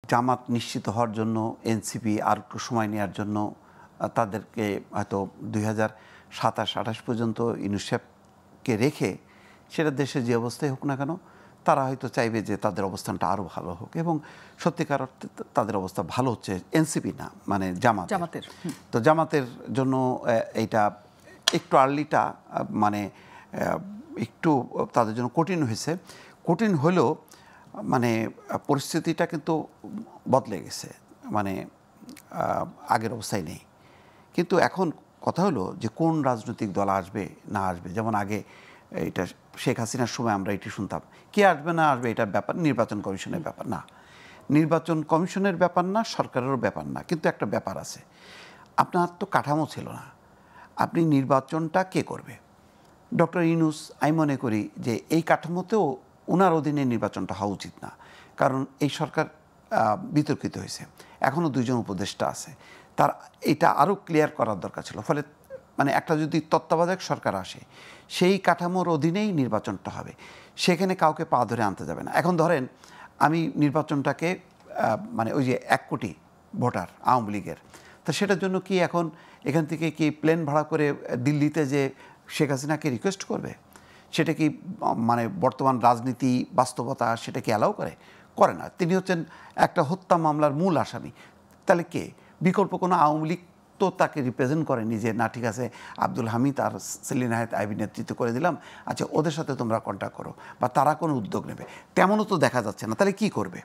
জামাত নিশ্চিত হওয়ার জন্য এনসিপি আর একটু সময় নেওয়ার জন্য তাদেরকে হয়তো 2027-28 পর্যন্ত ইউনিসেফকে রেখে সেটা দেশের যে অবস্থায় হোক না কেন তারা হয়তো চাইবে যে তাদের অবস্থানটা আরও ভালো হোক এবং সত্যিকার অর্থে তাদের অবস্থা ভালো হচ্ছে এনসিপি না মানে জামাতের তো জামাতের জন্য এইটা একটু আর্লিটা মানে একটু তাদের জন্য কঠিন হয়েছে কঠিন হলেও মানে পরিস্থিতিটা কিন্তু বদলে গেছে মানে আগের অবস্থায় নেই কিন্তু এখন কথা হলো যে কোন রাজনৈতিক দল আসবে না আসবে যেমন আগে এটা শেখ হাসিনার সময় আমরা এটি শুনতাম কে আসবে না আসবে এটার ব্যাপার নির্বাচন কমিশনের ব্যাপার না নির্বাচন কমিশনের ব্যাপার না সরকারেরও ব্যাপার না কিন্তু একটা ব্যাপার আছে আপনার তো কাঠামো ছিল না আপনি নির্বাচনটা কে করবে ডক্টর ইউনূস আমি মনে করি যে এই কাঠামোতেও ওনার অধীনে নির্বাচনটা হওয়া উচিত না কারণ এই সরকার বিতর্কিত হয়েছে এখনও দুইজন উপদেষ্টা আছে তার এটা আরও ক্লিয়ার করার দরকার ছিল ফলে মানে একটা যদি তত্ত্বাবধায়ক সরকার আসে সেই কাঠামোর অধীনেই নির্বাচনটা হবে সেখানে কাউকে পা ধরে আনতে যাবে না এখন ধরেন আমি নির্বাচনটাকে মানে ওই যে 1 কোটি ভোটার আওয়ামী লীগের তো সেটার জন্য কি এখন এখান থেকে কি প্লেন ভাড়া করে দিল্লিতে যে শেখ হাসিনাকে রিকোয়েস্ট করবে সেটা কি মানে বর্তমান রাজনীতি বাস্তবতা সেটা কি অ্যালাউ করে না তিনি হচ্ছেন একটা হত্যা মামলার মূল আসামি তাহলে কে বিকল্প কোনো আওয়ামী লীগ তো তাকে রিপ্রেজেন্ট করেনি যে না ঠিক আছে আব্দুল হামিদ আর সেলিনা হায়াত আইবি নেতৃত্ব করে দিলাম আচ্ছা ওদের সাথে তোমরা কন্ট্যাক্ট করো বা তারা কোনো উদ্যোগ নেবে তেমনও তো দেখা যাচ্ছে না তাহলে কি করবে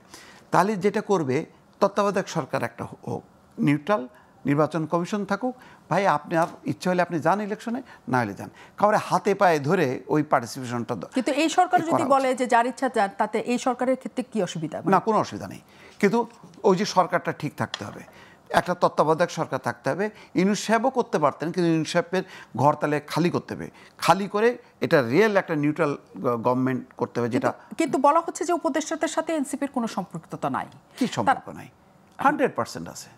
তাহলে যেটা করবে তত্ত্বাবধায়ক সরকার একটা হোক নিউট্রাল নির্বাচন কমিশন থাকুক ভাই আপনার ইচ্ছা হলে আপনি যান ইলেকশনে না হলে যান কাউরে হাতে পায়ে ধরে ওই পার্টিসিপেশনটা কিন্তু এই সরকার যদি বলে যে যার ইচ্ছা যান তাতে এই সরকারের ক্ষেত্রে কি অসুবিধা না কোনো অসুবিধা নেই কিন্তু ওই যে সরকারটা ঠিক থাকতে হবে একটা তত্ত্বাবধায়ক সরকার থাকতে হবে ইউনূস সাহেবও করতে পারতেন কিন্তু ইউনূস সাহেবের ঘর তাহলে খালি করতে হবে খালি করে এটা রিয়েল একটা নিউট্রাল গভর্নমেন্ট করতে হবে যেটা কিন্তু বলা হচ্ছে যে উপদেষ্টাদের সাথে এনসিপির কোনো সম্পৃক্ততা নাই কি সম্পর্ক নাই 100% আছে